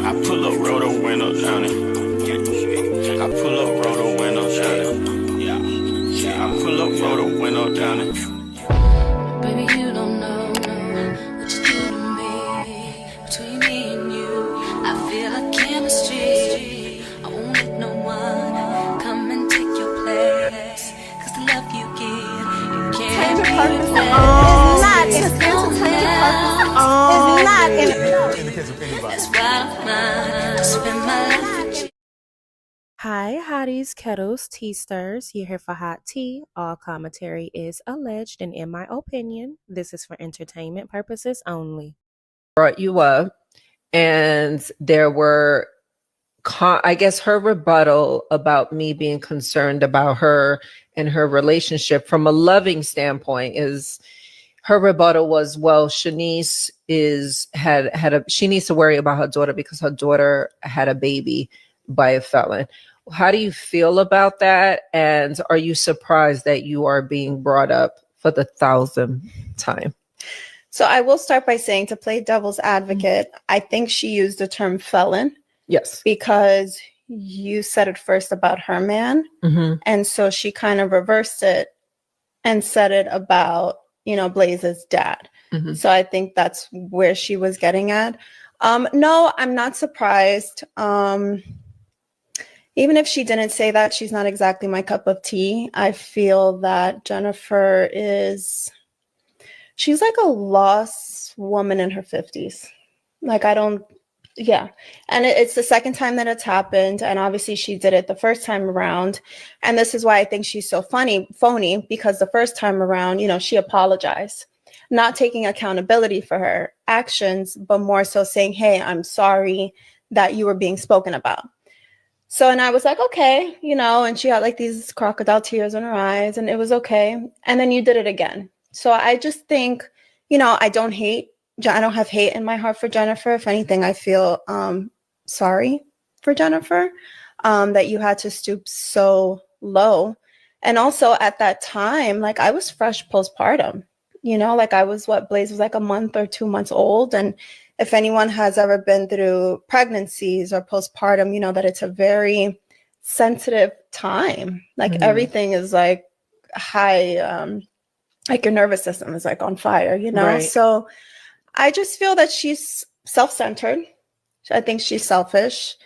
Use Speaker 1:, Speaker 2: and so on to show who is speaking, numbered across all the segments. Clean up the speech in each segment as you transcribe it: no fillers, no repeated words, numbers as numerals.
Speaker 1: I pull up, roll the window down it. I pull up, roll the window down it. Yeah, I pull up, roll the window down it.
Speaker 2: Baby, you don't know what you do to me. Between me and you, I feel like chemistry. I won't let no one come and take your place. Cause the love you give, you can't be replaced.
Speaker 3: It's not in the case of anybody.
Speaker 2: That's why I spend my life with you.
Speaker 4: Hi, hotties, kettles, tea stirs. You're here for hot tea. All commentary is alleged, and in my opinion, this is for entertainment purposes only.
Speaker 5: Brought you up, and there were, I guess, her rebuttal about me being concerned about her and her relationship from a loving standpoint is her rebuttal was, well, Shanice she needs to worry about her daughter because her daughter had a baby by a felon. How do you feel about that? And are you surprised that you are being brought up for the 1,000th time?
Speaker 3: So I will start by saying, to play devil's advocate, I think she used the term felon.
Speaker 5: Yes.
Speaker 3: Because you said it first about her man.
Speaker 5: Mm-hmm.
Speaker 3: And so she kind of reversed it and said it about, Blaze's dad.
Speaker 5: Mm-hmm.
Speaker 3: So I think that's where she was getting at. No, I'm not surprised. Even if she didn't say that, she's not exactly my cup of tea. I feel that Jennifer she's like a lost woman in her 50s. And it's the second time that it's happened. And obviously she did it the first time around. And this is why I think she's so phony, because the first time around, she apologized, not taking accountability for her actions, but more so saying, hey, I'm sorry that you were being spoken about. So, and I was like, okay, and she had like these crocodile tears in her eyes, and it was okay. And then you did it again. So I just think, I don't have hate in my heart for Jennifer. If anything, I feel sorry for Jennifer that you had to stoop so low. And also at that time, like I was fresh postpartum, Blaze was like a month or 2 months old. And if anyone has ever been through pregnancies or postpartum, that it's a very sensitive time. Like everything is like high, like your nervous system is like on fire,
Speaker 5: Right.
Speaker 3: So I just feel that she's self-centered. I think she's selfish.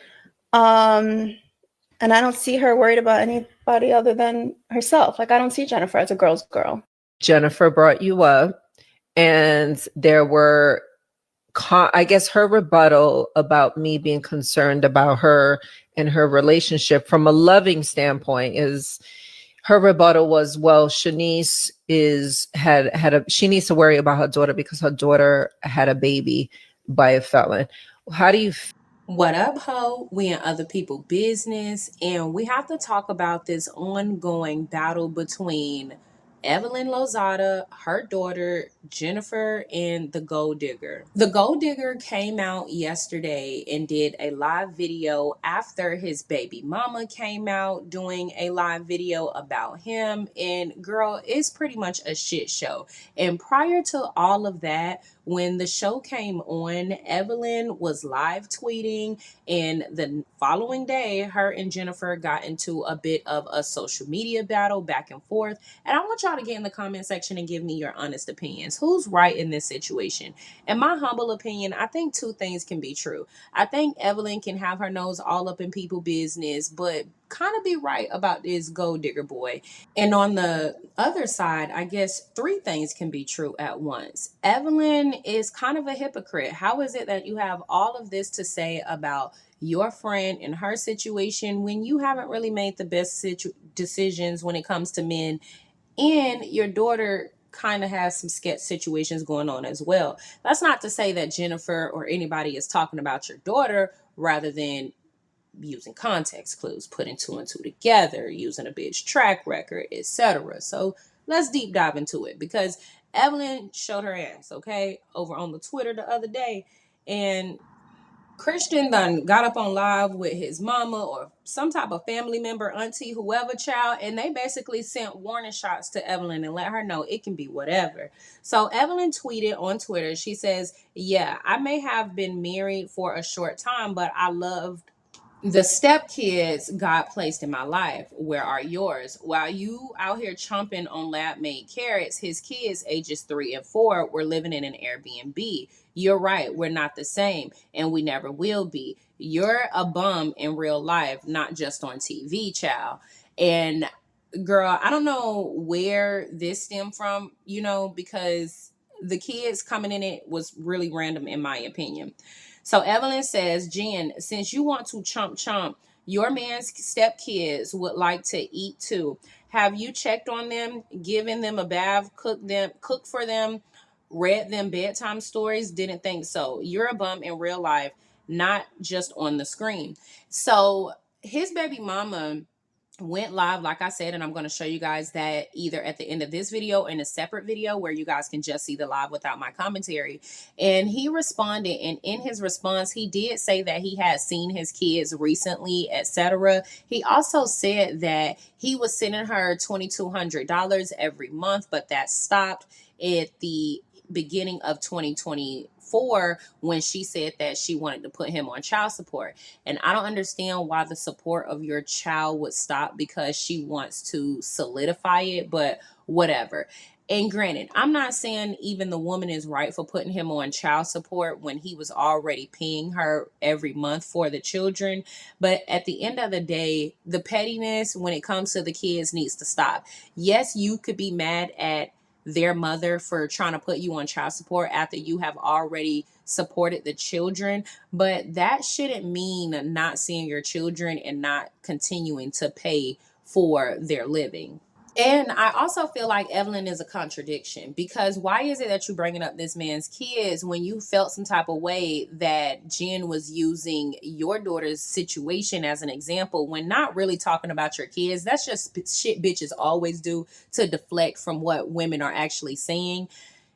Speaker 3: And I don't see her worried about anybody other than herself. Like I don't see Jennifer as a girl's girl.
Speaker 5: Jennifer brought you up, and there were, I guess, her rebuttal about me being concerned about her and her relationship from a loving standpoint is her rebuttal was, well, Shanice she needs to worry about her daughter because her daughter had a baby by a felon. How do you
Speaker 6: What up, ho? We in other people's business, and we have to talk about this ongoing battle between Evelyn Lozada, her daughter, Jennifer, and the Gold Digger. The Gold Digger came out yesterday and did a live video after his baby mama came out doing a live video about him. And girl, it's pretty much a shit show. And prior to all of that, when the show came on, Evelyn was live tweeting, and the following day, her and Jennifer got into a bit of a social media battle back and forth. And I want y'all to get in the comment section and give me your honest opinions. Who's right in this situation? In my humble opinion, I think two things can be true. I think Evelyn can have her nose all up in people's business, but kind of be right about this gold digger boy. And on the other side, I guess three things can be true at once. Evelyn is kind of a hypocrite. How is it that you have all of this to say about your friend and her situation when you haven't really made the best decisions when it comes to men, and your daughter kind of has some sketch situations going on as well? That's not to say that Jennifer or anybody is talking about your daughter, rather than using context clues, putting two and two together, using a bitch track record, etc. So let's deep dive into it, because Evelyn showed her ass, okay, over on the Twitter the other day, and Christian done got up on live with his mama or some type of family member, auntie, whoever, child, and they basically sent warning shots to Evelyn and let her know it can be whatever. So Evelyn tweeted on Twitter, she says, "Yeah, I may have been married for a short time, but I loved the stepkids God placed in my life. Where are yours? While you out here chomping on lab made carrots, his kids, ages 3 and 4, were living in an Airbnb. You're right, we're not the same, and we never will be. You're a bum in real life, not just on TV, child." And girl, I don't know where this stemmed from, because the kids coming in it was really random, in my opinion. So Evelyn says, "Jen, since you want to chomp chomp, your man's stepkids would like to eat too. Have you checked on them, given them a bath, cook for them, read them bedtime stories? Didn't think so. You're a bum in real life, not just on the screen." So his baby mama went live, like I said, and I'm going to show you guys that either at the end of this video or in a separate video where you guys can just see the live without my commentary. And he responded, and in his response, he did say that he had seen his kids recently, etc. He also said that he was sending her $2,200 every month, but that stopped at the beginning of 2024 when she said that she wanted to put him on child support. And I don't understand why the support of your child would stop because she wants to solidify it, but whatever. And granted, I'm not saying even the woman is right for putting him on child support when he was already paying her every month for the children. But at the end of the day, the pettiness when it comes to the kids needs to stop. Yes, you could be mad at their mother for trying to put you on child support after you have already supported the children, but that shouldn't mean not seeing your children and not continuing to pay for their living. And I also feel like Evelyn is a contradiction, because why is it that you're bringing up this man's kids when you felt some type of way that Jen was using your daughter's situation as an example when not really talking about your kids? That's just shit bitches always do to deflect from what women are actually saying.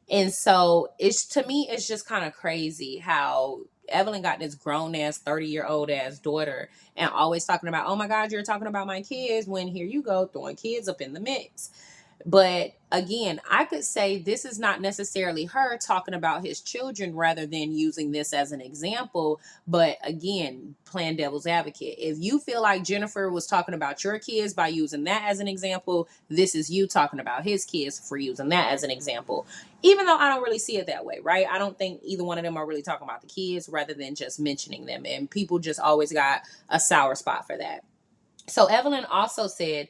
Speaker 6: And so to me, it's just kind of crazy how Evelyn got this grown ass 30-year-old ass daughter and always talking about, "Oh my God, you're talking about my kids," when here you go throwing kids up in the mix. But again, I could say this is not necessarily her talking about his children rather than using this as an example. But again, playing devil's advocate. If you feel like Jennifer was talking about your kids by using that as an example, this is you talking about his kids for using that as an example. Even though I don't really see it that way, right? I don't think either one of them are really talking about the kids rather than just mentioning them. And people just always got a sour spot for that. So Evelyn also said,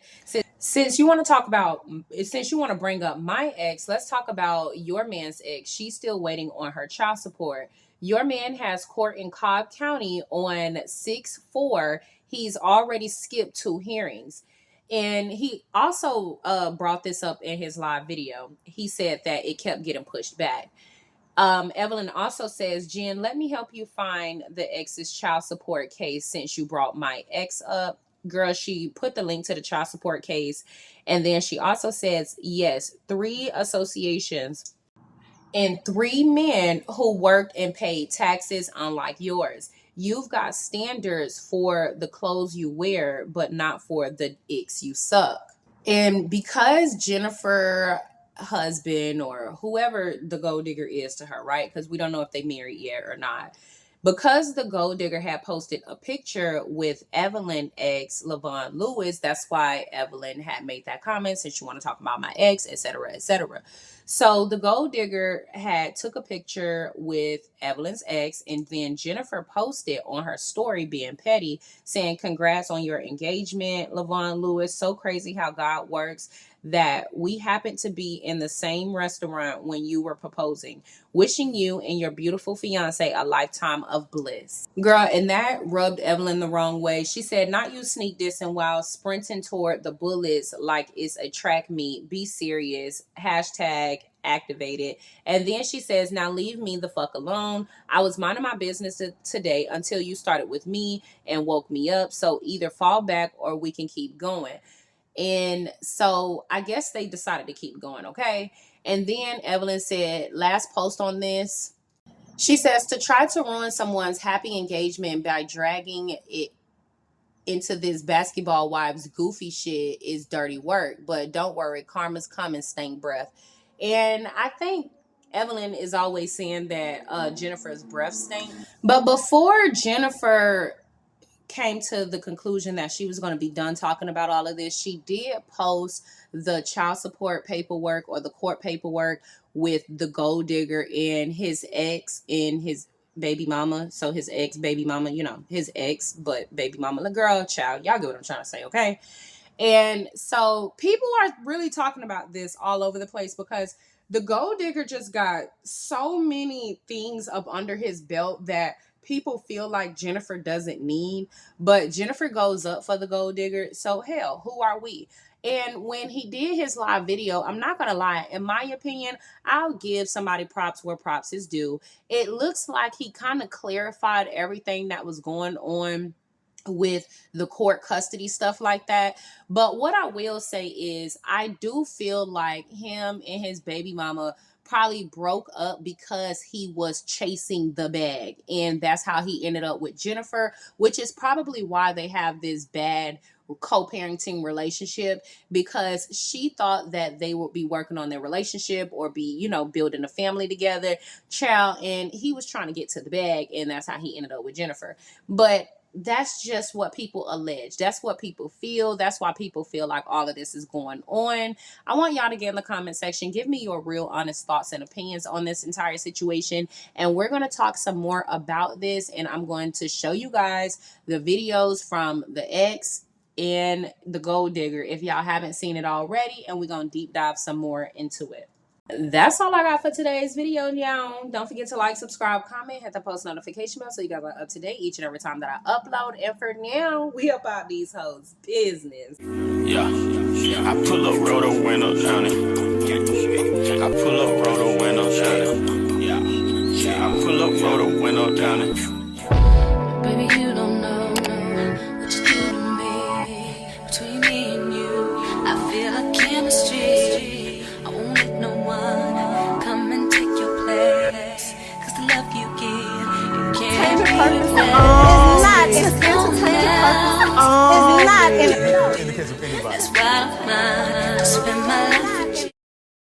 Speaker 6: since you want to bring up my ex, let's talk about your man's ex. She's still waiting on her child support. Your man has court in Cobb County on 6/4. He's already skipped 2 hearings. And he also brought this up in his live video. He said that it kept getting pushed back. Evelyn also says, "Jen, let me help you find the ex's child support case since you brought my ex up." Girl, she put the link to the child support case. And then she also says, "Yes, 3 associations and 3 men who worked and paid taxes unlike yours. You've got standards for the clothes you wear, but not for the icks you suck." And because Jennifer husband or whoever the gold digger is to her, right? Because we don't know if they married yet or not. Because the gold digger had posted a picture with Evelyn ex Levon Lewis, that's why Evelyn had made that comment, since you want to talk about my ex, etc., etc. So the gold digger had took a picture with Evelyn's ex, and then Jennifer posted on her story, being petty, saying, "Congrats on your engagement, Levon Lewis. So crazy how God works that we happened to be in the same restaurant when you were proposing. Wishing you and your beautiful fiance a lifetime of bliss." Girl, and that rubbed Evelyn the wrong way. She said, "Not you sneak dissing while sprinting toward the bullets like it's a track meet. Be serious. Hashtag activated." And then she says, "Now leave me the fuck alone. I was minding my business today until you started with me and woke me up. So either fall back or we can keep going." And so I guess they decided to keep going, okay? And then Evelyn said, last post on this, She says to try to ruin someone's happy engagement by dragging it into this basketball wives goofy shit is dirty work. But don't worry, karma's coming, stank breath. And I think Evelyn is always saying that Jennifer's breath stink. But before Jennifer came to the conclusion that she was going to be done talking about all of this, she did post the child support paperwork or the court paperwork with the gold digger and his ex and his baby mama. So his ex baby mama, you know, his ex, but baby mama, the girl, child. Y'all get what I'm trying to say, okay? And so people are really talking about this all over the place because the gold digger just got so many things up under his belt that people feel like Jennifer doesn't need. But Jennifer goes up for the gold digger. So hell, who are we? And when he did his live video, I'm not going to lie, in my opinion, I'll give somebody props where props is due. It looks like he kind of clarified everything that was going on with the court custody stuff like that. But what I will say is I do feel like him and his baby mama probably broke up because he was chasing the bag, and that's how he ended up with Jennifer, which is probably why they have this bad co-parenting relationship, because she thought that they would be working on their relationship or be, you know, building a family together, child, and he was trying to get to the bag, and that's how he ended up with Jennifer. But that's just what people allege. That's what people feel. That's why people feel like all of this is going on. I want y'all to get in the comment section. Give me your real honest thoughts and opinions on this entire situation. And we're going to talk some more about this. And I'm going to show you guys the videos from the ex and the gold digger if y'all haven't seen it already. And we're going to deep dive some more into it. That's all I got for today's video, y'all. Don't forget to like, subscribe, comment, hit the post notification bell so you guys are up to date each and every time that I upload. And for now, we about these hoes' business.
Speaker 1: Yeah, I pull up, roll the window down it. I pull up, roll the window down it. Yeah, I pull up, roll the window down it.
Speaker 2: Baby, you don't know what you do to me. Between me and you, I feel like chemistry. I won't let no one come and take your place. Cause the love you give, you can't replace.
Speaker 3: It's not in
Speaker 2: That's why I'm mine. I spend